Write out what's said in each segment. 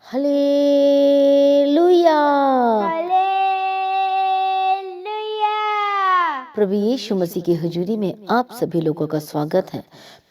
Hallelujah. Hallelujah. प्रभु यीशु मसीह की हुजूरी में आप सभी लोगों का स्वागत है।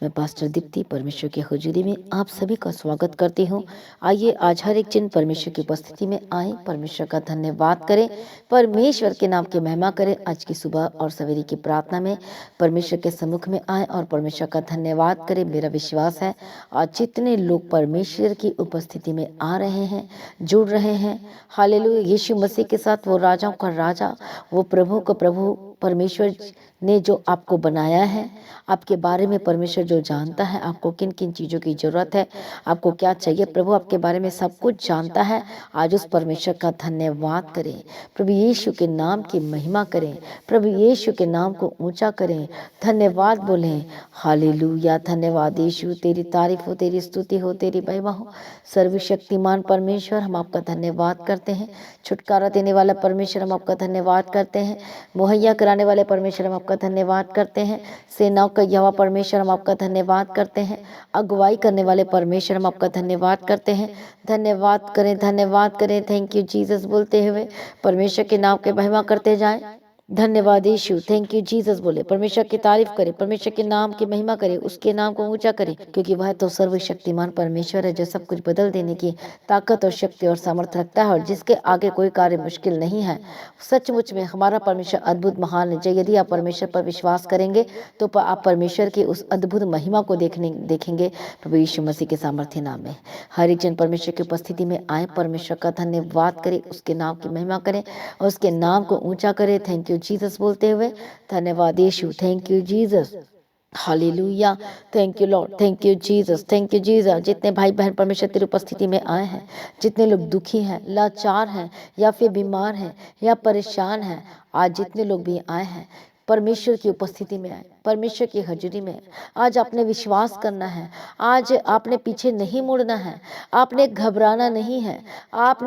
मैं पास्टर दीप्ति परमेश्वर की हुजूरी में आप सभी का स्वागत करती हूँ। आइए आज हर एक दिन परमेश्वर की उपस्थिति में आए, परमेश्वर का धन्यवाद करें, परमेश्वर के नाम की महिमा करें। आज की सुबह और सवेरे की प्रार्थना में परमेश्वर के सम्मुख में आए और परमेश्वर का धन्यवाद करें। मेरा विश्वास है आज जितने लोग परमेश्वर की उपस्थिति में आ रहे हैं, जुड़ रहे हैं, हालेलुया, यीशु मसीह के साथ, वो राजाओं का राजा, वो प्रभु का प्रभु परमेश्वर ने जो आपको बनाया है, आपके बारे में परमेश्वर जो जानता है, आपको किन किन चीज़ों की ज़रूरत है, आपको क्या चाहिए, प्रभु आपके बारे में सब कुछ जानता है। आज उस परमेश्वर का धन्यवाद करें, प्रभु यीशु के नाम की महिमा करें, प्रभु यीशु के नाम को ऊंचा करें, धन्यवाद बोलें। हालेलुया, धन्यवाद यीशु, तेरी तारीफ हो, तेरी स्तुति हो, तेरी महिमा हो। सर्वशक्तिमान परमेश्वर, हम आपका धन्यवाद करते हैं। छुटकारा देने वाला परमेश्वर, हम आपका धन्यवाद करते हैं। मुहैया कराने वाले परमेश्वर, हम आपका धन्यवाद करते हैं। सेनाओं का यहोवा परमेश्वर, हम आपका धन्यवाद करते हैं। अगुवाई करने वाले परमेश्वर, हम आपका धन्यवाद करते हैं। धन्यवाद करें, धन्यवाद करें, थैंक यू जीसस बोलते हुए परमेश्वर के नाम के महिमा करते जाएं। धन्यवाद यीशु, थैंक यू जीसस बोले, परमेश्वर की तारीफ करें, परमेश्वर के नाम की महिमा करें, उसके नाम को ऊंचा करें, क्योंकि वह तो सर्वशक्तिमान परमेश्वर है जो सब कुछ बदल देने की ताकत और शक्ति और सामर्थ्य रखता है और जिसके आगे कोई कार्य मुश्किल नहीं है। सचमुच में हमारा परमेश्वर अद्भुत महान है। यदि आप परमेश्वर पर विश्वास करेंगे तो आप परमेश्वर की उस अद्भुत महिमा को देखेंगे प्रभु यीशु मसीह के सामर्थ्य नाम में। हर एक जन परमेश्वर की उपस्थिति में आए, परमेश्वर का धन्यवाद करें, उसके नाम की महिमा करें और उसके नाम को ऊंचा करें। थैंक यू जीसस बोलते हुए धन्यवाद यीशु, thank you Jesus, hallelujah, thank you lord, thank you Jesus, thank you Jesus. जितने भाई बहन परमेश्वर तेरी उपस्थिति में आए हैं, जितने लोग दुखी हैं, लाचार हैं या फिर बीमार हैं या परेशान हैं, आज जितने लोग भी आए हैं परमेश्वर की उपस्थिति में आए, परमेश्वर की हजूरी में। आज आपने विश्वास करना है, आज आपने पीछे नहीं मुड़ना है, आपने घबराना नहीं है, आप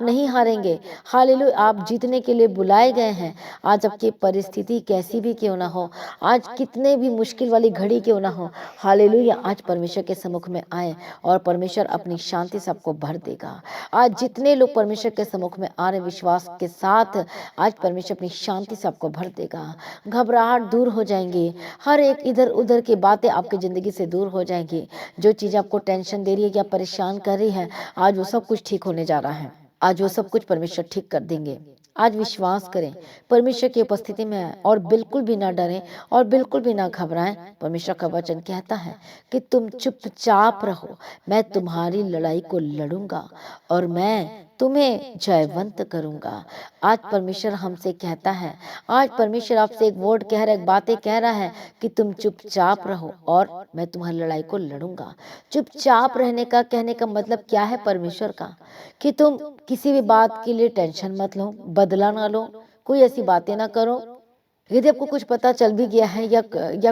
नहीं हारेंगे। हालेलुया, आप जीतने के लिए बुलाए गए हैं। आज आपकी परिस्थिति कैसी भी क्यों ना हो, आज कितने भी मुश्किल वाली घड़ी क्यों ना हो, हालेलुया, आज परमेश्वर के सम्मुख में आए और परमेश्वर अपनी शांति से आपको भर देगा। आज जितने लोग परमेश्वर के सम्मुख में आ रहे विश्वास के साथ, आज परमेश्वर अपनी शांति से आपको भर देगा। घबराहट दूर हो जाएंगी, हर एक इधर उधर की बातें आपकी ज़िंदगी से दूर हो जाएंगी। जो चीज़ आपको टेंशन दे रही है या परेशान कर रही है, आज वो सब कुछ ठीक होने जा रहा है। आज वो सब कुछ परमेश्वर ठीक कर देंगे। आज विश्वास करें, परमेश्वर की उपस्थिति में आए और बिल्कुल भी ना डरें और बिल्कुल भी ना घबराएं। परमेश्वर का वचन कहता है कि तुम चुपचाप रहो, मैं तुम्हारी लड़ाई को लड़ूंगा और मैं तुम्हें जयवंत करूंगा। आज परमेश्वर हमसे कहता है, आज परमेश्वर आपसे एक वर्ड कह रहा है, एक बातें कह रहा है कि तुम चुपचाप रहो और मैं तुम्हारी लड़ाई को लड़ूंगा। चुपचाप रहने का कहने का मतलब क्या है परमेश्वर का, कि तुम किसी भी बात के लिए टेंशन मत लो, बदला ना लो, कोई ऐसी बातें ना करो। यदि आपको कुछ पता चल भी गया है या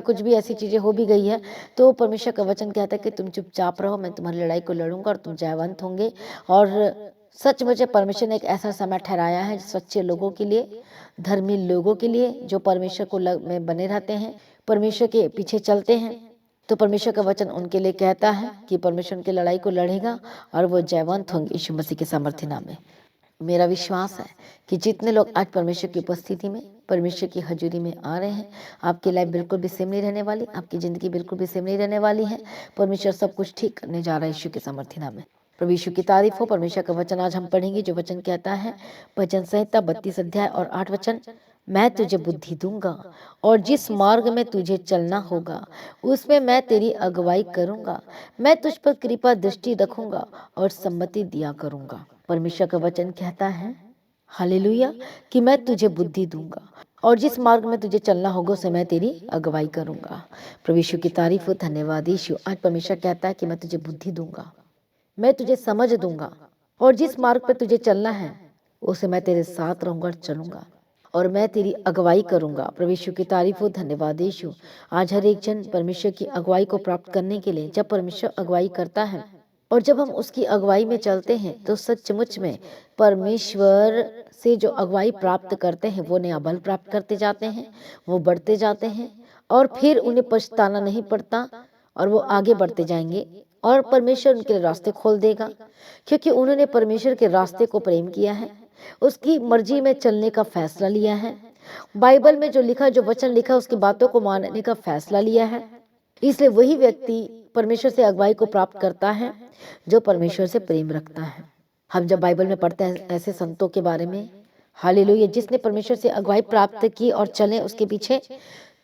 कुछ भी ऐसी चीज़ें हो भी गई है, तो परमेश्वर का वचन कहता है कि तुम चुपचाप रहो, मैं तुम्हारी लड़ाई को लड़ूंगा और तुम जयवंत होंगे। और सच मुझे परमेश्वर ने एक ऐसा समय ठहराया है सच्चे लोगों के लिए, धर्मी लोगों के लिए, जो परमेश्वर को में बने रहते हैं, परमेश्वर के पीछे चलते हैं। तो परमेश्वर का वचन उनके लिए कहता है कि परमेश्वर उनकी लड़ाई को लड़ेगा और वो जयवंत होंगे यीशु मसीह के सामर्थ्य नाम में। मेरा विश्वास है कि जितने लोग आज परमेश्वर की उपस्थिति में, परमेश्वर की हजूरी में आ रहे हैं, आपकी लाइफ बिल्कुल भी सेम नहीं रहने वाली, आपकी ज़िंदगी बिल्कुल भी सेम नहीं रहने वाली है। परमेश्वर सब कुछ ठीक करने जा रहा है यीशु के सामर्थ्य नाम में। प्रभु यीशु की तारीफ हो। परमेश्वर का वचन आज हम पढ़ेंगे, जो वचन कहता है भजन संहिता 32 अध्याय और 8 वचन, मैं तुझे बुद्धि दूंगा और जिस मार्ग में तुझे चलना होगा उसमें मैं तेरी अगुवाई करूंगा, मैं तुझ पर कृपा दृष्टि रखूंगा और सम्मति दिया करूंगा। परमेश्वर का वचन कहता है, हालेलुया, कि मैं तुझे बुद्धि दूंगा और जिस मार्ग में तुझे चलना होगा उसे मैं तेरी अगुवाई करूंगा। प्रभु यीशु की तारीफ हो, धन्यवाद यीशु। आज परमेश्वर कहता है कि मैं तुझे बुद्धि दूंगा, मैं तुझे समझ दूंगा और जिस मार्ग पर तुझे चलना है उसे मैं तेरे साथ रहूंगा और चलूंगा और मैं तेरी अगुवाई करूंगा। प्रभु यीशु की तारीफ हो, धन्यवाद यीशु। आज हर एक जन परमेश्वर की अगुवाई को प्राप्त करने के लिए, जब परमेश्वर अगुवाई करता है और जब हम उसकी अगुवाई में चलते हैं, तो सचमुच में परमेश्वर से जो अगुवाई प्राप्त करते हैं वो नया बल प्राप्त करते जाते हैं, वो बढ़ते जाते हैं और फिर उन्हें पछताना नहीं पड़ता और वो आगे बढ़ते जाएंगे। और परमेश्वर उनके लिए रास्ते खोल देगा, क्योंकि उन्होंने परमेश्वर के रास्ते को प्रेम किया है, उसकी मर्जी में चलने का फैसला लिया है, बाइबल में जो लिखा, जो वचन लिखा, उसकी बातों को मानने का फैसला लिया है। इसलिए वही व्यक्ति परमेश्वर से अगुवाई को प्राप्त करता है जो परमेश्वर से प्रेम रखता है। हम जब बाइबल में पढ़ते हैं ऐसे संतों के बारे में, हालेलुया, जिसने परमेश्वर से अगुवाई प्राप्त की और चले उसके पीछे,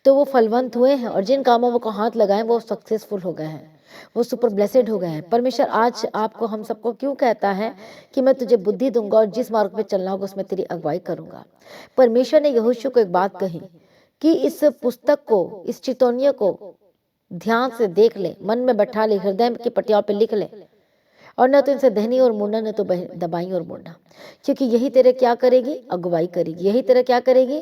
तो वो फलवंत हुए हैं और जिन कामों में को हाथ लगाए वो सक्सेसफुल हो गए हैं, वो सुपर ब्लेसेड हो गए हैं। परमेश्वर आज आपको, हम सबको क्यों कहता है कि मैं तुझे बुद्धि दूंगा और जिस मार्ग पे चलना होगा उसमें तेरी अगुवाई करूंगा। परमेश्वर ने यहोशू को एक बात कही कि इस पुस्तक को, इस चितौनियों को ध्यान से देख ले, मन में बैठा ले, हृदय की पटियाओं पे लिख ले, और न तो इनसे दहनी और मुड़ना, न तो दबाई और मुड़ना, क्योंकि यही तेरे क्या करेगी, अगुवाई करेगी, यही तेरे क्या करेगी,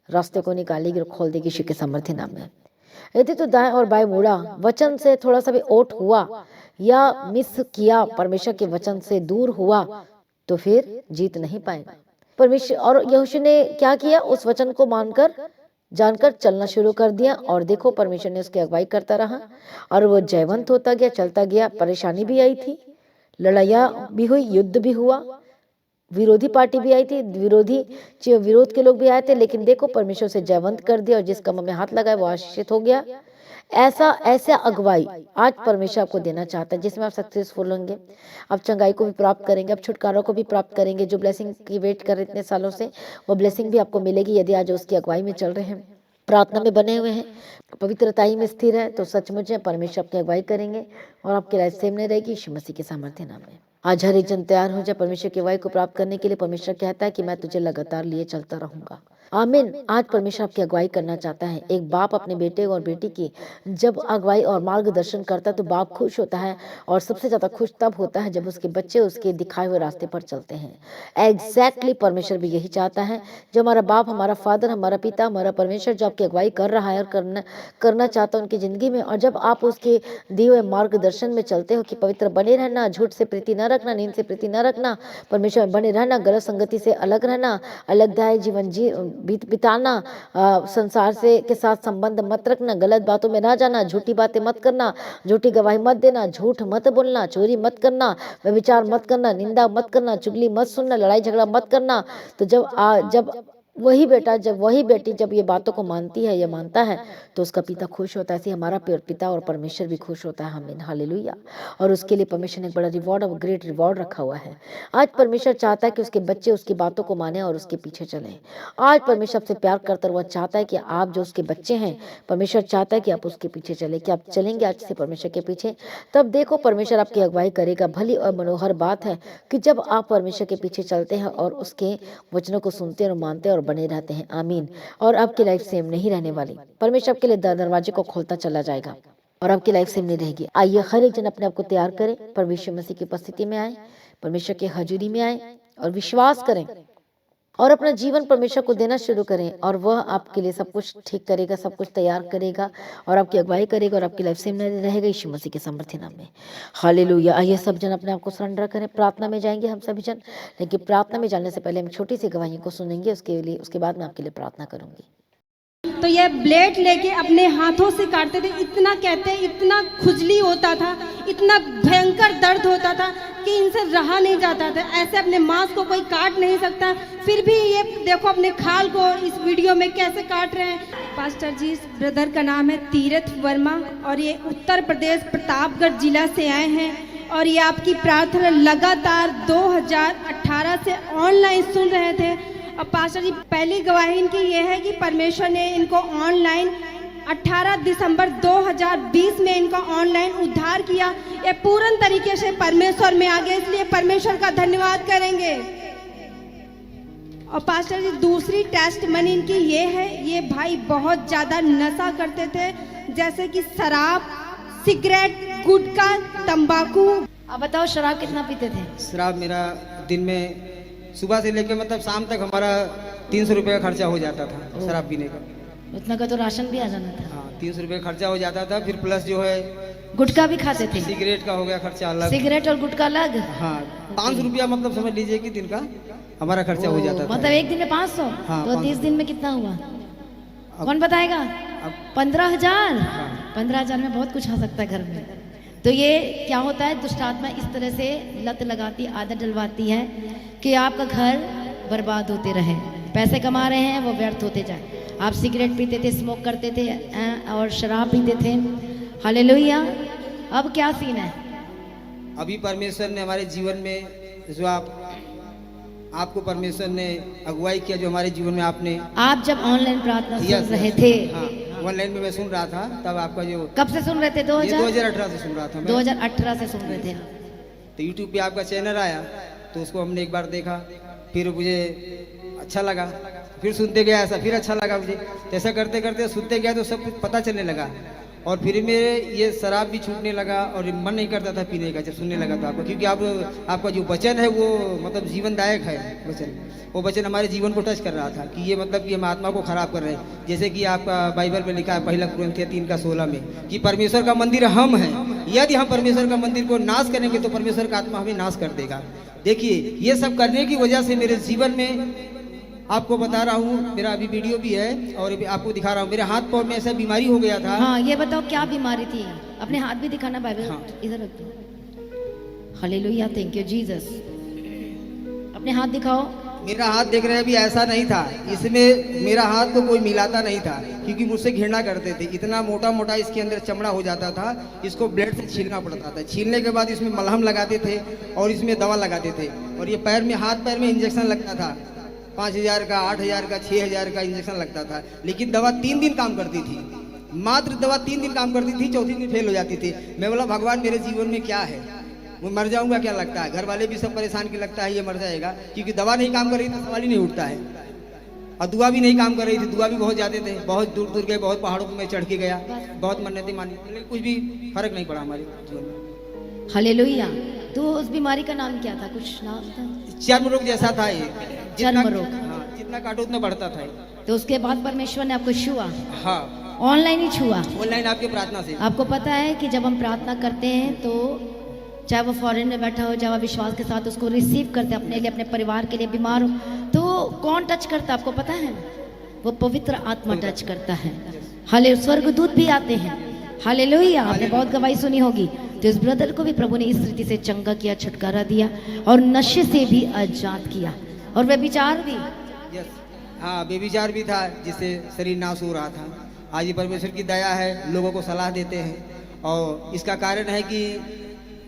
रास्ते को निकालेगी और खोल देगी यीशु के सामर्थ्य नाम में। यदि तो दाएं और बाएं मुड़ा, वचन से थोड़ा सा भी ओट हुआ या मिस किया, परमेश्वर के वचन से दूर हुआ, तो फिर जीत नहीं पाएगा। परमेश्वर और यहोशू ने क्या किया, उस वचन को मानकर जानकर चलना शुरू कर दिया, और देखो परमेश्वर ने उसकी अगुवाई करता रहा और वो जयवंत होता गया, चलता गया। परेशानी भी आई थी, लड़ाइयाँ भी हुई, युद्ध भी हुआ, विरोधी पार्टी भी आई थी, विरोध के लोग भी आए थे, लेकिन देखो परमेश्वर से जयवंत कर दिया और जिस काम में हाथ लगाए वो आशीषित हो गया। ऐसा अगुवाई आज परमेश्वर आपको देना चाहता है, जिसमें आप सक्सेसफुल होंगे, आप चंगाई को भी प्राप्त करेंगे, आप छुटकारों को भी प्राप्त करेंगे। जो ब्लेसिंग की वेट कर रहे इतने सालों से, वो ब्लेसिंग भी आपको मिलेगी यदि आज उसकी अगुवाई में चल रहे हैं, प्रार्थना में बने हुए हैं, पवित्रताई में स्थिर है, तो सचमुच परमेश्वर आपकी अगुवाई करेंगे और आपकी लाइफ सेम नहीं रहेगी यीशु मसीह के सामर्थ्य नाम में। आज हर एक जन तैयार हो जाए परमेश्वर की अगुवाई को प्राप्त करने के लिए। परमेश्वर कहता है कि मैं तुझे लगातार लिए चलता रहूंगा। आमीन। आज परमेश्वर आपकी अगुवाई करना चाहता है। एक बाप अपने बेटे और बेटी की जब अगुवाई और मार्गदर्शन करता है तो बाप खुश होता है, और सबसे ज्यादा खुश तब होता है जब उसके बच्चे उसके दिखाए हुए रास्ते पर चलते हैं। एग्जैक्टली परमेश्वर भी यही चाहता है। जो हमारा बाप, हमारा फादर, हमारा पिता, हमारा परमेश्वर जो आपकी अगुवाई कर रहा है और करना चाहता है उनकी जिंदगी में, और जब आप उसके दिए हुए मार्गदर्शन में चलते हो कि पवित्र बने रहना, झूठ से प्रीति न रखना, नींद से प्रीति न रखना, परमेश्वर में बने रहना, गलत संगति से अलग रहना, अलगदाय जीवन बिताना, संसार से के साथ संबंध मत रखना, गलत बातों में ना जाना, झूठी बातें मत करना, झूठी गवाही मत देना, झूठ मत बोलना, चोरी मत करना, व्यभिचार मत करना, निंदा मत करना, चुगली मत सुनना, लड़ाई झगड़ा मत करना। तो जब वही बेटा, जब वही बेटी जब ये बातों को मानती है या मानता है तो उसका पिता खुश होता है। ऐसे हमारा पिता और परमेश्वर भी खुश होता है। आमीन, हालेलुया। और उसके लिए परमेश्वर ने एक बड़ा रिवॉर्ड और ग्रेट रिवॉर्ड रखा हुआ है। आज परमेश्वर चाहता है कि उसके बच्चे उसकी बातों को माने और उसके पीछे चले। आज परमेश्वर आपसे प्यार करता है, वह चाहता है कि आप जो उसके बच्चे हैं, परमेश्वर चाहता है कि आप उसके पीछे चले। कि आप चलेंगे आज से परमेश्वर के पीछे, तब देखो परमेश्वर आपकी अगुवाई करेगा। भली और मनोहर बात है कि जब आप परमेश्वर के पीछे चलते हैं और उसके वचनों को सुनते और मानते और बने रहते हैं। आमीन। और आपकी लाइफ सेम नहीं रहने वाली। परमेश्वर आपके लिए दरवाजे को खोलता चला जाएगा और आपकी लाइफ सेम नहीं रहेगी। आइए हर एक जन अपने आप को तैयार करें, परमेश्वर मसीह की उपस्थिति में आए, परमेश्वर की हजूरी में आए और विश्वास करें और अपना जीवन परमेश्वर को देना शुरू करें, और वह आपके लिए सब कुछ ठीक करेगा, सब कुछ तैयार करेगा और आपकी अगुवाई करेगा और आपकी लाइफ सेम नहीं रहेगा यीशु मसीह के सामर्थ्य नाम में। हालेलुया। आइए सब जन अपने आप को सरेंडर करें। प्रार्थना में जाएंगे हम सभी जन, लेकिन प्रार्थना में जाने से पहले हम छोटी सी गवाही को सुनेंगे, उसके बाद मैं आपके लिए प्रार्थना करूंगी। तो यह ब्लेड लेके अपने हाथों से काटते थे। इतना कहते हैं, इतना खुजली होता था, इतना भयंकर दर्द होता था कि इनसे रहा नहीं जाता था। ऐसे अपने मांस को कोई काट नहीं सकता, फिर भी ये देखो अपने खाल को इस वीडियो में कैसे काट रहे हैं। पास्टर जी, इस ब्रदर का नाम है तीरथ वर्मा और ये उत्तर प्रदेश प्रतापगढ़ जिला से आए हैं, और ये आपकी प्रार्थना लगातार 2018 से ऑनलाइन सुन रहे थे। और पास्टर जी, पहली गवाही इनकी ये है कि परमेश्वर ने इनको ऑनलाइन 18 दिसंबर 2020 में इनका ऑनलाइन उद्धार किया। ये पूर्ण तरीके से परमेश्वर में आ गए, इसलिए परमेश्वर का धन्यवाद करेंगे। और पास्टर जी, दूसरी टेस्टमनी इनकी ये है, ये भाई बहुत ज़्यादा नशा करते थे, जैसे कि शराब, सिगरेट, गुटखा, तंबाकू। आप बताओ, शराब कितना पीते थे? शराब मेरा दिन में सुबह से लेकर मतलब शाम तक हमारा 300 रुपये का खर्चा हो जाता था शराब पीने का। उतना का तो राशन भी आ जाना था। हाँ, 300 रुपये खर्चा हो जाता था। फिर प्लस जो है गुटखा भी खाते थे? सिगरेट का हो गया खर्चा अलग। सिगरेट और गुटखा अलग? हाँ, 500 रुपया मतलब समझ लीजिए कि दिन का हमारा खर्चा हो जाता था। मतलब एक दिन में 500? हाँ, तो 30 दिन में कितना हुआ? कौन बताएगा? 15,000? 15,000 में बहुत कुछ आ सकता है घर में। तो ये क्या होता है, दुष्ट आत्मा इस तरह से लत लगाती, आदत डलवाती है कि आपका घर बर्बाद होते रहे, पैसे कमा रहे हैं वो व्यर्थ होते जाए। आप सिगरेट पीते थे, स्मोक करते थे और शराब पीते थे। हालेलुया। अब क्या सीन है? अभी परमेश्वर ने हमारे जीवन में जो आपको परमेश्वर ने अगुवाई किया, जो हमारे जीवन में आपने, आप जब ऑनलाइन प्रार्थना सुन रहे थे, हाँ, ऑनलाइन में मैं सुन रहा था, तब आपका जो, कब से सुन रहे थे? 2018 से सुन रहा था मैं। 2018 से सुन रहे थे। तो यूट्यूब पे आपका चैनल आया, तो उसको हमने एक बार देखा, फिर मुझे अच्छा लगा, फिर सुनते गया, ऐसा फिर अच्छा लगा मुझे, ऐसा करते करते सुनते गया तो सब कुछ पता चलने लगा। और फिर मेरे ये शराब भी छूटने लगा और मन नहीं करता था पीने का जब सुनने लगा तो आपको, क्योंकि आपका जो वचन है वो मतलब जीवनदायक है वचन। वो वचन हमारे जीवन को टच कर रहा था कि ये मतलब कि हम आत्मा को खराब कर रहे हैं। जैसे कि आपका बाइबल में लिखा है 1 कुरिन्थियों 3:16 में कि परमेश्वर का मंदिर हम हैं, यदि हम परमेश्वर का मंदिर को नाश करेंगे तो परमेश्वर का आत्मा हमें नाश कर देगा। देखिए ये सब करने की वजह से मेरे जीवन में, आपको बता रहा हूँ, मेरा अभी वीडियो भी है और आपको दिखा रहा हूँ, मेरे हाथ पाँव में ऐसा बीमारी हो गया था। हाँ, ये बताओ क्या बीमारी थी? अपने हाथ भी दिखाना बाइबल। हाँ। इधर रख दो। Hallelujah, thank you Jesus. अपने हाथ दिखाओ। मेरा हाथ देख रहे हैं अभी, ऐसा नहीं था, इसमें मेरा हाथ को कोई मिलाता नहीं था, क्योंकि मुझसे घृणा करते थे। इतना मोटा मोटा इसके अंदर चमड़ा हो जाता था, इसको ब्लेड से छीलना पड़ता था। छीलने के बाद इसमें मलहम लगाते थे और इसमें दवा लगाते थे। और ये पैर में, हाथ पैर में इंजेक्शन लगता था, 5,000 का, 8,000 का, 6,000 का इंजेक्शन लगता था। लेकिन दवा 3 दिन काम करती थी, मात्र दवा 3 दिन काम करती थी, चौथे दिन फेल हो जाती थी। मैं बोला भगवान मेरे जीवन में क्या है, मैं मर जाऊंगा क्या लगता है। घर वाले भी सब परेशान के लगता है ये मर जाएगा, क्योंकि दवा नहीं काम कर रही थी, सवाल ही नहीं उठता है। और दुआ भी नहीं काम कर रही थी, दुआ भी बहुत जाते थे, बहुत दूर दूर गए, बहुत पहाड़ों पर मैं चढ़ के गया, बहुत मन्नतें मानी, लेकिन कुछ भी फर्क नहीं पड़ा हमारे जीवन में। हालेलुया। तो उस बीमारी का नाम क्या था? कुछ नाम था? चर्म रोग जैसा था ये, चर्म रोग। हाँ, जितना काटो उतना बढ़ता था। तो उसके बाद परमेश्वर ने आपको छुआ? हाँ, ऑनलाइन ही छुआ। ऑनलाइन आपकी प्रार्थना से। आपको पता है कि जब हम प्रार्थना करते हैं तो चाहे वो फॉरेन में बैठा हो, चाहे वो विश्वास के साथ उसको रिसीव करते अपने लिए, अपने परिवार के लिए, बीमार हो तो कौन टच करता आपको पता है? वो पवित्र आत्मा टच करता है। हाले स्वर्गदूत भी आते हैं। हालेलुया। आपने बहुत गवाही सुनी होगी। तो इस ब्रदर को भी प्रभु ने इस रीति से चंगा किया, छुटकारा दिया और नशे से भी आजाद किया, और व्यभिचार भी। हाँ, व्यभिचार भी था, जिससे शरीर नाश हो रहा था। आज ये परमेश्वर की दया है, लोगों को सलाह देते हैं, और इसका कारण है कि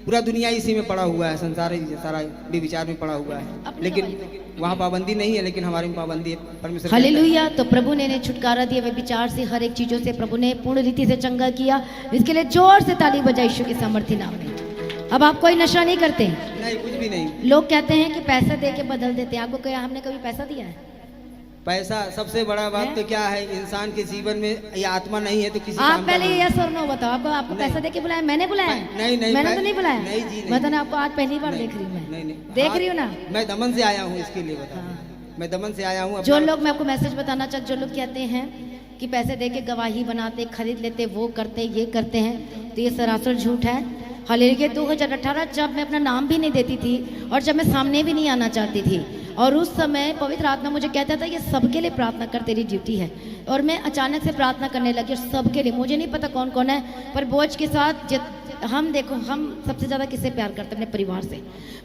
पूरा दुनिया इसी में पड़ा हुआ है, संसार सारा व्यभिचार में पड़ा हुआ है। लेकिन वहाँ पाबंदी नहीं है, लेकिन हमारे में पाबंदी है। परमेश्वर हालेलुया। तो प्रभु ने छुटकारा दिया व्यभिचार से, हर एक चीजों से प्रभु ने पूर्ण रीति से चंगा किया। इसके लिए जोर से ताली बजाई यीशु के सामर्थ्य नाम में। अब आप कोई नशा नहीं करते? नहीं, कुछ भी नहीं। लोग कहते हैं कि पैसा दे के बदल देते हैं। आपको क्या, हमने कभी पैसा दिया है? पैसा सबसे बड़ा बात तो क्या है, इंसान के जीवन में ये आत्मा नहीं है तो किसी आप पहले यस और नो बताओ। आपको पैसा दे के बुलाया? मैंने बुलाया? नहीं, मैंने तो नहीं बुलाया। नहीं जी, मैं तो आपको आज पहली बार देख रही हूँ। मैं देख रही हूँ ना, मैं दमन से आया हूँ, इसके लिए बता। मैं दमन से आया हूँ। जो लोग, मैं आपको मैसेज बताना चाहता, जो लोग कहते हैं कि पैसे दे के गवाही बनाते, खरीद लेते, वो करते, ये करते हैं, तो ये सरासर झूठ है। हालांकि 2018 जब मैं अपना नाम भी नहीं देती थी और जब मैं सामने भी नहीं आना चाहती थी, और उस समय पवित्र आत्मा मुझे कहता था ये सबके लिए प्रार्थना कर, तेरी ड्यूटी है। और मैं अचानक से प्रार्थना करने लगी, और सबके लिए, मुझे नहीं पता कौन कौन है, पर बोझ के साथ हम देखो, हम सबसे ज़्यादा किससे प्यार करते हैं? अपने परिवार से।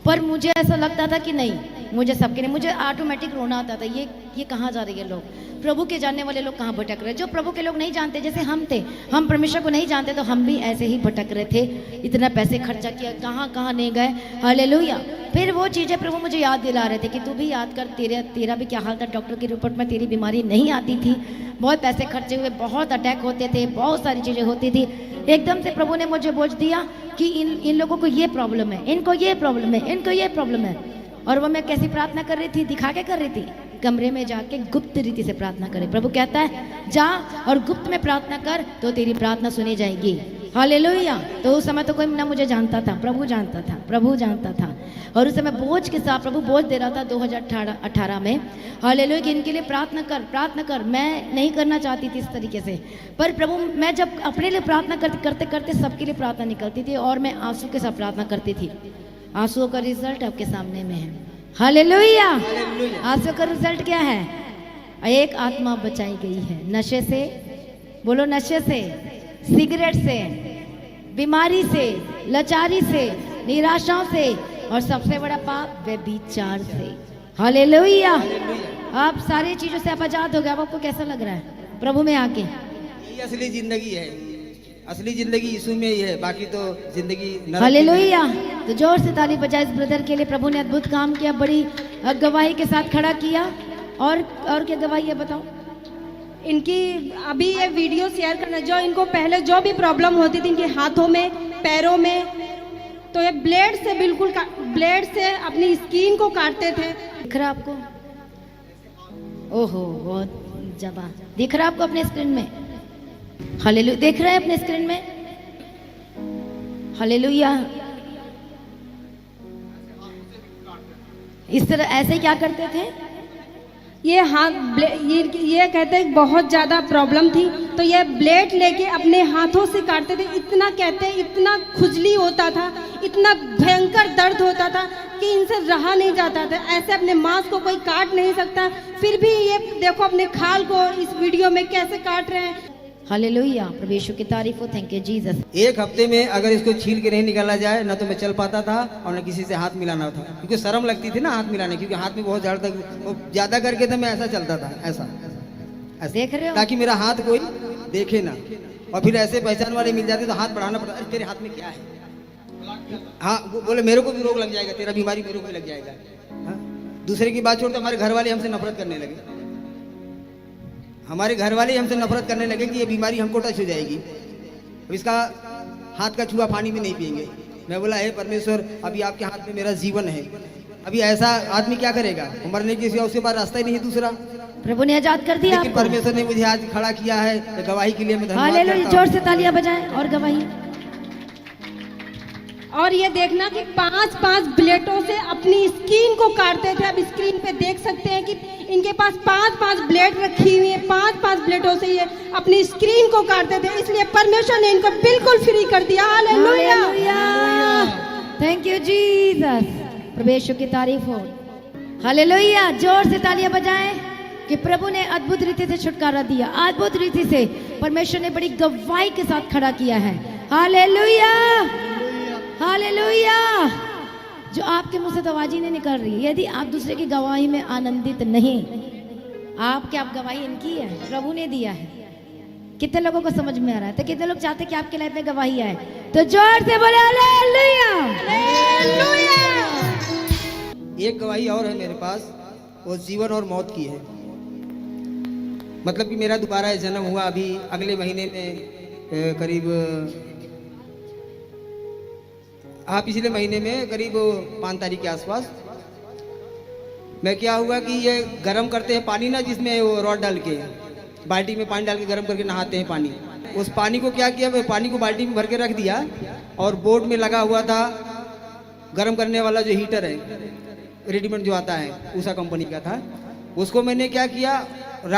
पर मुझे ऐसा लगता था कि नहीं, मुझे सबके लिए, मुझे ऑटोमेटिक रोना आता था, ये कहाँ जा रही है लोग, प्रभु के जानने वाले लोग कहाँ भटक रहे। जो प्रभु के लोग नहीं जानते, जैसे हम थे, हम परमेश्वर को नहीं जानते, तो हम भी ऐसे ही भटक रहे थे। इतना पैसे खर्चा किया, कहाँ कहाँ नहीं गए। हालेलुया। फिर वो चीज़ें प्रभु मुझे याद दिला रहे थे कि तू भी याद कर, तेरा भी क्या हाल था। डॉक्टर की रिपोर्ट में तेरी बीमारी नहीं आती थी, बहुत पैसे खर्चे हुए, बहुत अटैक होते थे, बहुत सारी चीज़ें होती थी। एकदम से प्रभु ने मुझे बोझ दिया कि इन लोगों को ये प्रॉब्लम है, इनको ये प्रॉब्लम है, इनको ये प्रॉब्लम है। और वो मैं कैसी प्रार्थना कर रही थी, दिखा के कर रही थी, कमरे में जाके गुप्त रीति से प्रार्थना करे। प्रभु कहता है जा और गुप्त में प्रार्थना कर तो तेरी प्रार्थना सुनी जाएगी। हालेलुया। तो उस समय तो कोई ना मुझे जानता था, प्रभु जानता था, प्रभु जानता था। और उस समय बोझ के साथ प्रभु बोझ दे रहा था 2018 में। हालेलुया कि इनके लिए प्रार्थना कर, प्रार्थना कर। मैं नहीं करना चाहती थी इस तरीके से, पर प्रभु, मैं जब अपने लिए प्रार्थना करते करते सबके लिए प्रार्थना निकलती थी, और मैं आंसू के साथ प्रार्थना करती थी। आंसुओं का रिजल्ट आपके सामने में है। हालेलुया। आंसू का रिजल्ट क्या है? एक आत्मा बचाई गई है नशे से, बोलो नशे से, सिगरेट से, बीमारी से, लाचारी से, निराशाओं से, और सबसे बड़ा पाप व्यभिचार से। हालेलुया। आप सारी चीजों से आप आजाद हो गए। अब आपको कैसा लग रहा है प्रभु में आके? यही असली जिंदगी है, असली जिंदगी यीशु में ही है, बाकी तो जिंदगी नरक की हालेलुया। तो जोर से ताली बजाए इस ब्रदर के लिए। प्रभु ने अद्भुत काम किया, बड़ी गवाही के साथ खड़ा किया। और क्या गवाही है बताओ? इनकी अभी ये वीडियो शेयर करना, जो इनको पहले जो भी प्रॉब्लम होती थी इनके हाथों में, पैरों में, तो ये ब्लेड से बिल्कुल ब्लेड से अपनी स्किन को काटते थे। दिख रहा आपको? ओहो, बहुत जबा दिख रहा आपको अपने स्क्रीन में? हालेलुया। देख रहे हैं अपने स्क्रीन में? हालेलुया। इस तरह ऐसे क्या करते थे? ये ये कहते हैं बहुत ज़्यादा प्रॉब्लम थी, तो ये ब्लेड लेके अपने हाथों से काटते थे। इतना कहते हैं, इतना खुजली होता था, इतना भयंकर दर्द होता था कि इनसे रहा नहीं जाता था। ऐसे अपने मांस को कोई काट नहीं सकता, फिर भी ये देखो अपने खाल को इस वीडियो में कैसे काट रहे हैं। हालेलुया। प्रभु यीशु की तारीफ हो। Thank you Jesus. एक हफ्ते में अगर इसको छील के नहीं निकाला जाए ना तो मैं चल पाता था और न किसी से हाथ मिलाना था, क्योंकि शर्म लगती थी ना हाथ मिलाने, क्योंकि हाथ में बहुत ज्यादा करके तो मैं ऐसा चलता था, ऐसा देख रहे हो? ताकि मेरा हाथ कोई देखे ना। और फिर ऐसे पहचान वाले मिल जाते तो हाथ बढ़ाना पड़ता, अरे तेरे हाथ में क्या है? हाँ, वो बोले मेरे को भी रोग लग जाएगा, तेरा बीमारी मेरे को भी लग जाएगा। हाँ? दूसरे की बात छोड़ तो हमारे घर वाले हमसे नफरत करने लगे। हमारे घर वाले हमसे नफरत करने लगे कि ये बीमारी हमको टच हो जाएगी, अब इसका हाथ का छुआ पानी में नहीं पिएंगे। मैं बोला हे परमेश्वर, अभी आपके हाथ में मेरा जीवन है, अभी ऐसा आदमी क्या करेगा? मरने के सिवा उसके पास रास्ता ही नहीं है दूसरा। प्रभु ने आजाद कर दिया लेकिन आपको। परमेश्वर ने मुझे आज खड़ा किया है, गवाही के लिए मैं धन्यवाद हालेलुया। करता जोर हूं। से तालियां बजाएं और गवाही। और ये देखना कि 5-5 ब्लेडों से अपनी स्किन को काटते थे। अब स्क्रीन पे देख सकते हैं कि इनके पास 5-5 ब्लेड रखी हुई है। 5-5 ब्लेडों से ये अपनी स्क्रीन को काटते थे, इसलिए परमेश्वर ने इनको बिल्कुल फ्री कर दिया। हालेलुया। Thank you Jesus. प्रभु यीशु की तारीफ हो। हालेलुया। जोर से तालियां बजाएं कि प्रभु ने अद्भुत रीति से छुटकारा दिया, अद्भुत रीति से परमेश्वर ने बड़ी गवाही के साथ खड़ा किया है। हालेलुया। हालेलुया। जो आपके मुंह से तो आवाज ही नहीं निकल रही है। यदि आप दूसरे की गवाही में आनंदित नहीं, आप गवाही इनकी है, प्रभु ने दिया है। कितने लोगों को समझ में आ रहा है? तो कितने लोग चाहते हैं कि आपके लाइफ में गवाही आए? तो जोर से बोले हालेलुया। एक गवाही और है मेरे पास, वो जीवन और मौत की है। मतलब कि मेरा दोबारा जन्म हुआ अभी अगले महीने में, करीब पिछले महीने में करीब 5 तारीख के आसपास। मैं क्या हुआ कि ये गर्म करते हैं पानी ना, जिसमें वो रॉड डाल के बाल्टी में पानी डाल के गर्म करके नहाते हैं पानी। उस पानी को क्या किया, पानी को बाल्टी में भर के रख दिया और बोर्ड में लगा हुआ था गर्म करने वाला जो हीटर है, रेडीमेड जो आता है, उषा कंपनी का था। उसको मैंने क्या किया,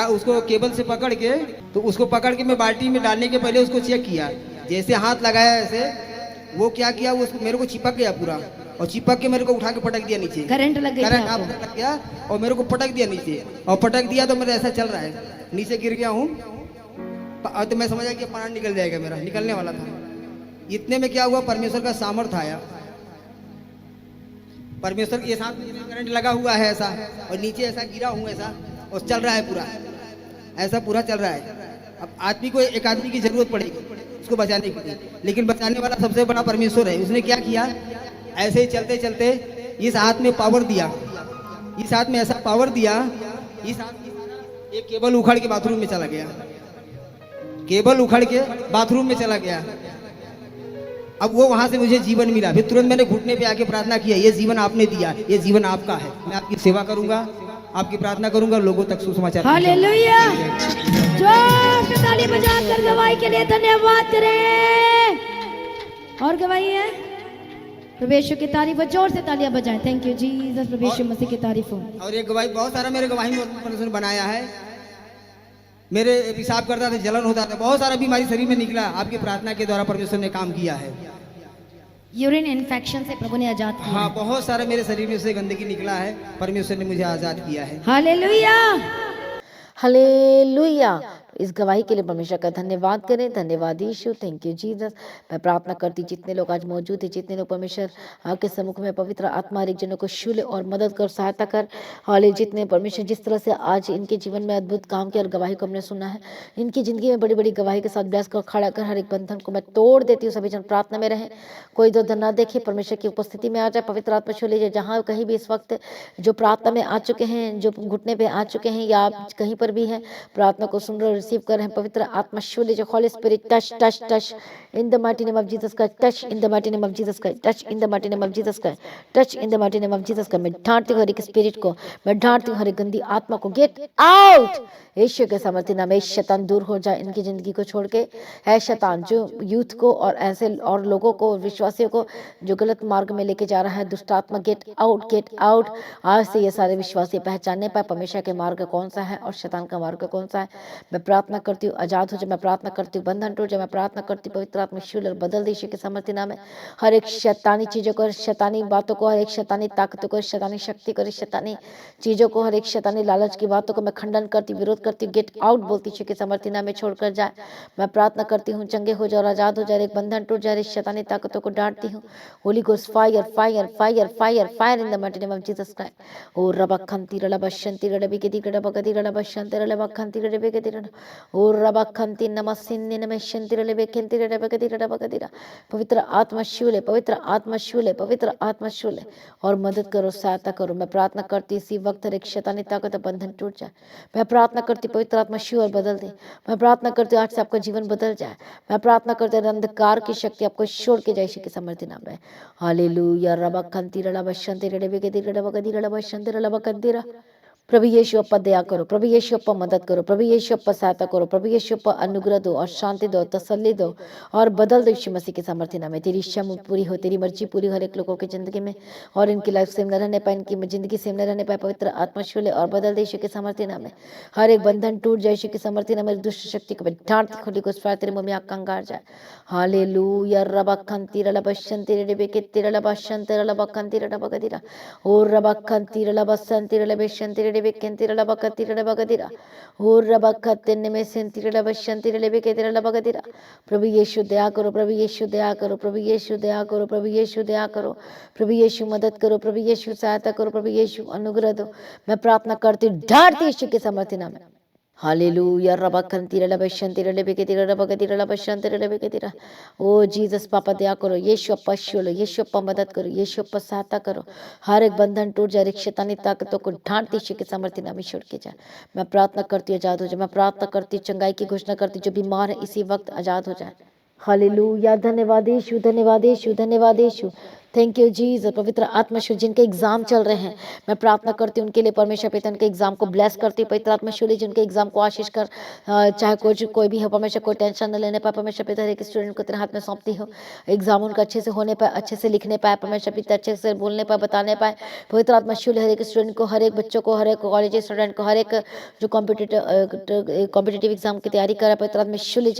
उसको केबल से पकड़ के, तो उसको पकड़ के मैं बाल्टी में डालने के पहले उसको चेक किया। जैसे हाथ लगाया ऐसे, वो क्या किया, वो मेरे को चिपक गया पूरा, और चिपक के मेरे को उठा के पटक दिया नीचे। करंट लग गया, करंट आप लग गया और मेरे को पटक दिया नीचे, और पटक दिया तो मेरा ऐसा चल रहा है, नीचे गिर गया हूँ। तो मैं समझा कि प्राण निकल जाएगा, मेरा निकलने वाला था। इतने में क्या हुआ, परमेश्वर का सामर्थ आया। परमेश्वर के साथ करंट लगा हुआ है ऐसा, और नीचे ऐसा गिरा हूँ ऐसा, और चल रहा है पूरा, ऐसा पूरा चल रहा है। अब आदमी को, एक आदमी की जरूरत पड़ेगी उसको बचाने के लिए, लेकिन बचाने वाला सबसे बड़ा परमेश्वर है। उसने क्या किया, ऐसे ही चलते चलते इस हाथ में पावर दिया, इस हाथ में ऐसा पावर दिया, इस हाथ में एक केबल उखड़ के बाथरूम में चला गया, केबल उखड़ के बाथरूम में चला गया। अब वो वहां से मुझे जीवन मिला। फिर तुरंत मैंने घुटने पे आके प्रार्थना किया, ये जीवन आपने दिया, ये जीवन आपका है, मैं आपकी सेवा करूंगा, आपकी प्रार्थना करूंगा, लोगों तक सुसमाचार। हालेलुया। जोर से ताली बजाकर गवाही के लिए धन्यवाद करें। और गवाही है प्रभु यीशु की तारीफ हो। जोर से तालियां बजाएं। Thank you Jesus. प्रभु यीशु मसीह की तारीफ हो। और ये गवाही, बहुत सारा मेरे गवाही में परमेश्वर बनाया है। मेरे पेशाब करता था, जलन होता था, बहुत सारा बीमारी शरीर में निकला, आपकी प्रार्थना के द्वारा परमेश्वर ने काम किया है। यूरिन इन्फेक्शन से प्रभु ने आजाद किया। हाँ, बहुत सारा मेरे शरीर में से गंदगी निकला है, परमेश्वर ने मुझे आजाद किया है। हालेलुया। हालेलुया। इस गवाही के लिए परमेश्वर का धन्यवाद करें। धन्यवाद यीशु, थैंक यू जीसस। मैं प्रार्थना करती जितने लोग आज मौजूद है, जितने लोग परमेश्वर आपके सम्मुख में पवित्र आत्मा हर एक जनों को छू ले और मदद कर, सहायता कर। हाले जितने परमेश्वर जिस तरह से आज इनके जीवन में अद्भुत काम किया और गवाही को हमने सुना है, इनकी जिंदगी में बड़ी बड़ी गवाही के साथ ब्लेस कर, खड़ा कर। हर एक बंधन को मैं तोड़ देती हूँ। सभी जन प्रार्थना में रहे, कोई इधर उधर ना देखे, परमेश्वर की उपस्थिति में आ जाए। पवित्र आत्मा छू लीजिए जहाँ कहीं भी इस वक्त जो प्रार्थना में आ चुके हैं, जो घुटने पे आ चुके हैं, या आप कहीं पर भी हैं प्रार्थना को सुन रहे, रिसीव कर रहे हैं। पवित्र आत्मा छू लीजिए। Holy spirit touch touch touch in the mighty name of Jesus का, touch in the mighty name of Jesus का, touch in the mighty name of Jesus का, touch in the mighty name of Jesus का। मैं ढांटती हूँ हर एक spirit को, मैं ढांटती हूँ हर एक गंदी आत्मा को। गेट आउट यीशु के सामर्थ्य नाम में। शैतान दूर हो जाए इनकी जिंदगी को छोड़ के। है शैतान जो यूथ को और ऐसे और लोगों को, विश्वासियों को जो गलत मार्ग में लेके जा रहा है, दुष्ट आत्मा गेट आउट, गेट आउट। आज से ये सारे विश्वासी पहचानने पाए परमेश्वर के मार्ग कौन सा है और शैतान का मार्ग कौन सा है। मैं प्रार्थना करती हूँ आजाद हो जाए, मैं प्रार्थना करती हूँ बंधन टूट जाए, मैं प्रार्थना करती हूँ पवित्र आत्मा शूल और बदल दे यीशु के सामर्थ्य नाम में। हर एक शैतानी चीजों को, शैतानी बातों को, हर एक शैतानी ताकतों को, शैतानी शक्ति को, शैतानी चीजों को, हर एक शैतानी लालच की बातों को मैं खंडन करती, विरोध करती हूँ। गेट आउट बोलती यीशु के सामर्थ्य नाम में छोड़कर जाए। मैं प्रार्थना करती हूँ चंगे हो जाए और आजाद हो जाए, एक बंधन टूट जाए, शैतानी ताकतों को डांटती हूँ। Holy ghost fire fire fire fire fire in the mighty name of Jesus Christ. ओ रबखंती रलबशंती रलबिकेती रलबगदी रलबशंती रलबखंती रलबिकेती रल ओ रबखंती नमस्सिन्नि नमस्यंती रलबिकेंती रलबगदी रलबगदी। पवित्र आत्मा शूले, पवित्र आत्मा शूले, पवित्र आत्मा शूले और मदद करो, सहायता करो। मैं प्रार्थना करती इसी वक्त हर एक शैतानी ताकत बंधन टूट जाए। मैं प्रार्थना करती पवित्र आत्मा शू और बदल दे। मैं प्रार्थना करती आज से आपका जीवन बदल जाए। मैं प्रार्थना करती अंधकार की शक्ति आपको छोड़ के जाए यीशु के सामर्थ्य नाम में। हालेलुया। रबखंती रलबशंती रलबिकेती रलबगदी रलबशंती रलबगदी। प्रभु यीशु अप्पा दया करो, प्रभु यीशु अप्पा मदद करो, प्रभु यीशु अप्पा सहायता करो, प्रभु यीशु अप्पा अनुग्रह दो और शांति दो, तसल्ली दो और बदल दो यीशु मसीह के सामर्थ्य नाम में। तेरी इच्छा पूरी हो, तेरी मर्जी पूरी हो हर एक लोगों की जिंदगी में, और इनकी लाइफ सेम न रहने पाए, इनकी जिंदगी सेम न रहने पाए। पवित्र आत्मा शूले और बदल दे यीशु के सामर्थ्य नाम में। हर एक बंधन टूट जाए यीशु के सामर्थ्य नाम में। दुष्ट शक्ति को डांट खुली को फायर तेरे मुंह में आग कंगार जाए। हालेलुया। रबखंती रलबशंती रलबिकेती रलबशंती रलबखंती रलबगदी ओ रबखंती रलबशंती रलबशंती रलबिकेंती रलबगदी रलबगदी ओ रबखंती नमस्यंती रलबशंती रलबिकेती रलबगदी। प्रभु यीशु दया करो, प्रभु यीशु दया करो, प्रभु यीशु दया करो, प्रभु यीशु दया करो, प्रभु यीशु मदद करो, प्रभु यीशु सहायता करो, प्रभु यीशु अनुग्रह दो। मैं प्रार्थना करती हूँ ढांटती यीशु के सामर्थ्य नाम में। हालेलुया। रबखंती रलबशंती रलबिकेती रलबगदी रलबशंती रलबिकेती। ओ जीसस पापा दया करो, यीशु अप्पा शूलो, यीशु अप्पा मदद करो, यीशु अप्पा सहायता करो। हर एक बंधन टूट जाए, शैतानी ताकतों को ढांटती यीशु के सामर्थ्य नाम में छोड़ के जाए। मैं प्रार्थना करती हूँ आजाद हो जाए। मैं प्रार्थना करती हूँ चंगाई की घोषणा करती, जो बीमार है इसी वक्त आजाद हो जाए। हालेलुया। धन्यवाद यीशु, धन्यवाद यीशु, धन्यवाद यीशु। Thank you Jesus. पवित्र आत्मा शूल जिनके एग्जाम चल रहे हैं, मैं प्रार्थना करती हूँ उनके लिए परमेश्वर पिता उनके एग्जाम को ब्लेस करती हूँ। पवित्र आत्मा शूल जिनके एग्जाम को आशीष कर, चाहे कोई भी हो परमेश्वर, कोई टेंशन न लेने पाए परमेश्वर पिता। हर एक स्टूडेंट को तेरे हाथ में सौंपती हो, एग्जाम उनका अच्छे से होने पाए, अच्छे से लिखने पाए परमेश्वर पिता, अच्छे से बोलने पाए, बताने पाए। पवित्र आत्मा शूल हर एक स्टूडेंट को, हर एक बच्चों को, हर एक कॉलेज स्टूडेंट को, हर एक जो कॉम्पिटिटिव एग्जाम की तैयारी कर रहा है, पवित्र आत्मा शूल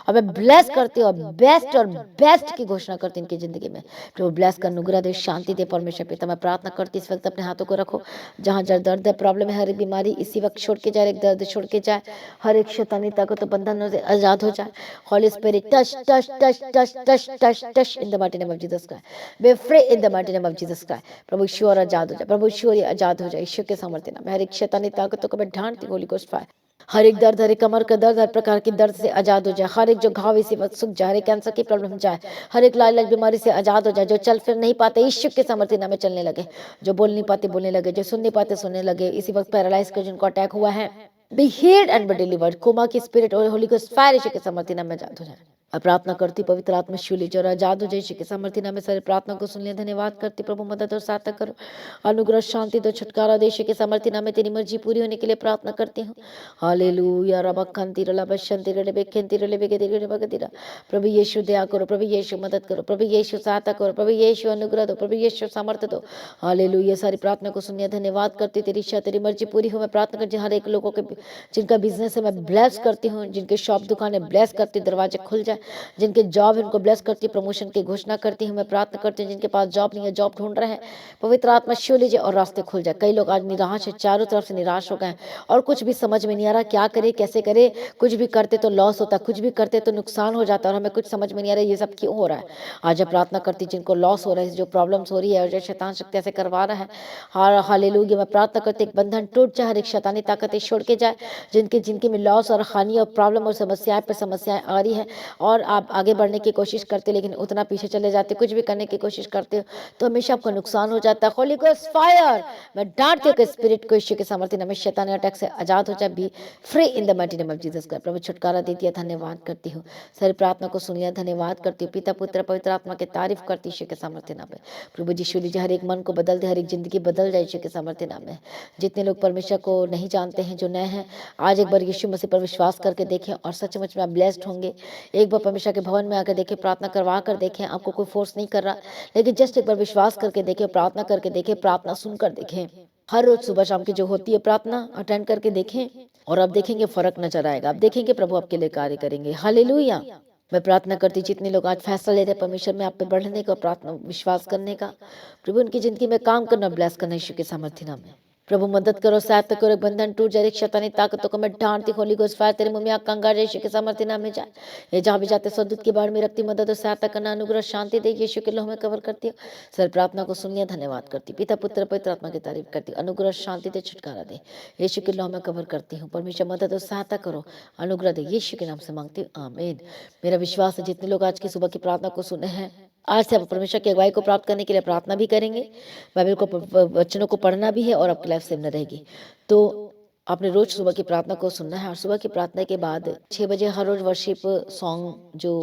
और मैं ब्लेस करती हूँ और बेस्ट की घोषणा करती हूँ इनकी जिंदगी में। प्रभु ब्लेस कर, अनुग्रह दे, शांति दे परमेश्वर पिता। मैं प्रार्थना करती इस वक्त अपने हाथों को रखो, जहाँ दर्द है, प्रॉब्लम है, हर एक बीमारी इसी वक्त छोड़ के जाए, एक दर्द छोड़ के जाए, हर एक शैतानी ताकत तो बंधन से आजाद हो जाए। Holy spirit touch touch touch touch touch touch touch in the mighty name of Jesus Christ. Be free in the mighty name of Jesus Christ. प्रभु ईश्वर आजाद हो जाए, प्रभु ईश्वर आजाद हो जाए ईश्वर के सामर्थ्य नाम में। हर एक शैतानी ताकतों को मैं ढांटती, होली गोस्ट फायर। हर एक दर्द, हर एक कमर का दर्द, हर प्रकार की दर्द से आजाद हो जाए। हर एक जो घाव इसी वक्त सूख जाए, हर एक कैंसर की प्रॉब्लम जाए, हर एक लाइलाज बीमारी से आजाद हो जाए। जो चल फिर नहीं पाते यीशु के सामर्थ्य नाम में चलने लगे, जो बोल नहीं पाते बोलने लगे, जो सुन नहीं पाते सुनने लगे। इसी वक्त पैरालाइज का जिनको अटैक हुआ है, be healed and be delivered. कोमा की स्पिरिट और होली गोस्ट फायर यीशु के सामर्थ्य नाम में आजाद हो जाए। अब प्रार्थना करती पवित्र आत्मा शूली जो आजाद हो जाए यीशु के सामर्थ्य नाम में। सारे प्रार्थना को सुन लिया, धन्यवाद करती प्रभु मदद और सहायता करो, अनुग्रह शांति दो, छुटकारा दे यीशु के सामर्थ्य नाम में। तेरी मर्जी पूरी होने के लिए प्रार्थना करती हूँ। हालेलुया। रबखंती रलबशंती रलबिकेंती रलबिकेती रलबगदी। प्रभु यीशु दया करो, प्रभु यीशु मदद करो, प्रभु यीशु सहायता करो, प्रभु यीशु अनुग्रह दो, प्रभु यीशु सामर्थ्य दो। हालेलुया। सारी प्रार्थना को सुनिए, धन्यवाद करती। तेरी इच्छा तेरी मर्जी पूरी हो। मैं प्रार्थना करती हर एक लोगों के जिनका बिजनेस है मैं ब्लेस करती हूँ, जिनके शॉप दुकान है ब्लेस करती, दरवाजे खुल जाए, जिनके जॉब इनको ब्लेस करती है, प्रमोशन की घोषणा करती हूँ। मैं प्रार्थना करती हूँ जिनके पास जॉब नहीं है, जॉब ढूंढ रहे हैं, पवित्र आत्मा छू लीजिए और रास्ते खुल जाए। कई लोग आज निराश है, चारों तरफ से निराश हो गए हैं और कुछ भी समझ में नहीं आ रहा क्या करे कैसे करे। कुछ भी करते तो लॉस होता, कुछ भी करते तो नुकसान हो जाता और हमें कुछ समझ में नहीं आ रहा ये सब क्यों हो रहा है। आज मैं प्रार्थना करती जिनको लॉस हो रहा है, जो प्रॉब्लम्स हो रही है और जो शैतान शक्ति ऐसे करवा रहा है, हालेलुया, मैं प्रार्थना करती एक बंधन टूट जाए, हर एक शैतानी ताकतें छोड़ के जाए। जिनके में लॉस और हानि और प्रॉब्लम और समस्याएं पर समस्याएं आ रही है और आप आगे बढ़ने की कोशिश करते लेकिन उतना पीछे चले जाते, कुछ भी करने की कोशिश करते हो तो हमेशा आपको नुकसान हो जाता है। होली गोस्ट फायर, मैं डांटती हूँ कि स्पिरिट को यीशु के सामर्थ्य नाम में शैतानी अटैक से आजाद हो जाए, be free in the mighty name of Jesus Christ. प्रभु छुटकारा दे दिया, धन्यवाद करती हूँ। सारी प्रार्थना को सुनिया, धन्यवाद करती हूँ। पिता पुत्र पवित्र आत्मा की तारीफ करती यीशु के सामर्थ्य नाम में। प्रभु यीशु लीजिए हर एक मन को बदल दे, हर एक जिंदगी बदल जाए यीशु के सामर्थ्य नाम में। जितने लोग परमेश्वर को नहीं जानते हैं, जो नए हैं, आज एक बार यीशु मसीह पर विश्वास करके देखें और सचमुच में आप ब्लेस्ड होंगे। एक बार परमेश्वर के भवन में आकर देखें, प्रार्थना करवा कर देखें, आपको कोई फोर्स नहीं कर रहा, लेकिन जस्ट एक बार विश्वास करके देखें, प्रार्थना करके देखें, प्रार्थना सुनकर देखें। हर रोज सुबह शाम की जो होती है प्रार्थना अटेंड करके देखें और आप देखेंगे फर्क नजर आएगा। आप देखेंगे प्रभु आपके लिए कार्य करेंगे। हालेलुया। मैं प्रार्थना करती जितने लोग आज फैसला ले रहे हैं परमेश्वर में आप पे बढ़ने का, प्रार्थना विश्वास करने का, प्रभु उनकी जिंदगी में काम करना, ब्लेस करना यीशु के सामर्थ्य नाम में। प्रभु मदद करो, सहायता करो, बंधन टूट जाए, शैतानी ताकतों को मैं डांटती, होली गोस्ट फायर तेरे मुंह में आग कंगार यीशु के सामर्थ्य नाम में जाए। ये जहाँ भी जाते स्वदूत की बाढ़ में रखती, मदद और सहायता करना, अनुग्रह शांति दे, यीशु के लोह में कवर करती हूँ। सर प्रार्थना को सुन लिया, धन्यवाद करती, पिता पुत्र पवित्र आत्मा की तारीफ करती, अनुग्रह शांति दे, छुटकारा दे, यीशु के लोह में कवर करती हूँ। परमेश्वर मदद और सहायता करो, अनुग्रह दे, यीशु के नाम से मांगती हूँ, आमीन। मेरा विश्वास है जितने लोग आज की सुबह की प्रार्थना को सुने हैं, आज से आप परमेश्वर की अगुवाई को प्राप्त करने के लिए प्रार्थना भी करेंगे, बाइबल को वचनों को पढ़ना भी है और आपकी लाइफ सेम रहेगी। तो आपने रोज सुबह की प्रार्थना को सुनना है और सुबह की प्रार्थना के बाद 6 बजे हर रोज वर्शिप सॉन्ग जो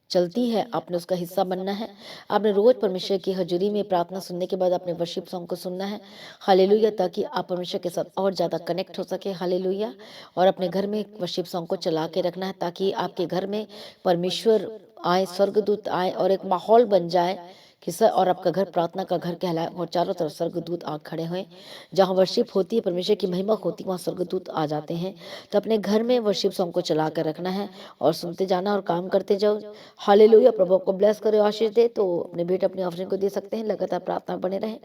चलती है आपने उसका हिस्सा बनना है। आपने रोज परमेश्वर की हजूरी में प्रार्थना सुनने के बाद अपने वर्शिप सॉन्ग को सुनना है। हालेलुया, ताकि आप परमेश्वर के साथ और ज़्यादा कनेक्ट हो सके। हालेलुया। और अपने घर में वर्शिप सॉन्ग को चला के रखना है ताकि आपके घर में परमेश्वर आए, स्वर्गदूत आए और एक माहौल बन जाए कि सर और आपका घर प्रार्थना का घर कहलाए और चारों तरफ स्वर्गदूत आ खड़े हुए। जहाँ वर्शिप होती है, परमेश्वर की महिमा होती है, वहाँ स्वर्गदूत आ जाते हैं। तो अपने घर में वर्शिप सॉन्ग को चला कर रखना है और सुनते जाना और काम करते जाओ। हालेलुया। प्रभु को ब्लेस करे, आशीष दे। तो अपने बेटे अपनी ऑफरिंग को दे सकते हैं। लगातार प्रार्थना बने रहें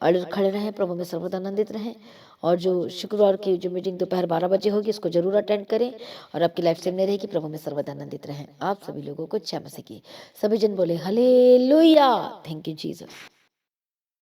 और खड़े रहें, प्रभु में सर्वदा आनंदित रहें। और जो शुक्रवार की जो मीटिंग दोपहर 12 बजे होगी उसको जरूर अटेंड करें और आपकी लाइफ सेम नहीं रहेगी। प्रभु में सर्वदा आनंदित रहें। आप सभी लोगों को जय मसीह की। सभी जन बोले हालेलुया। Thank you Jesus.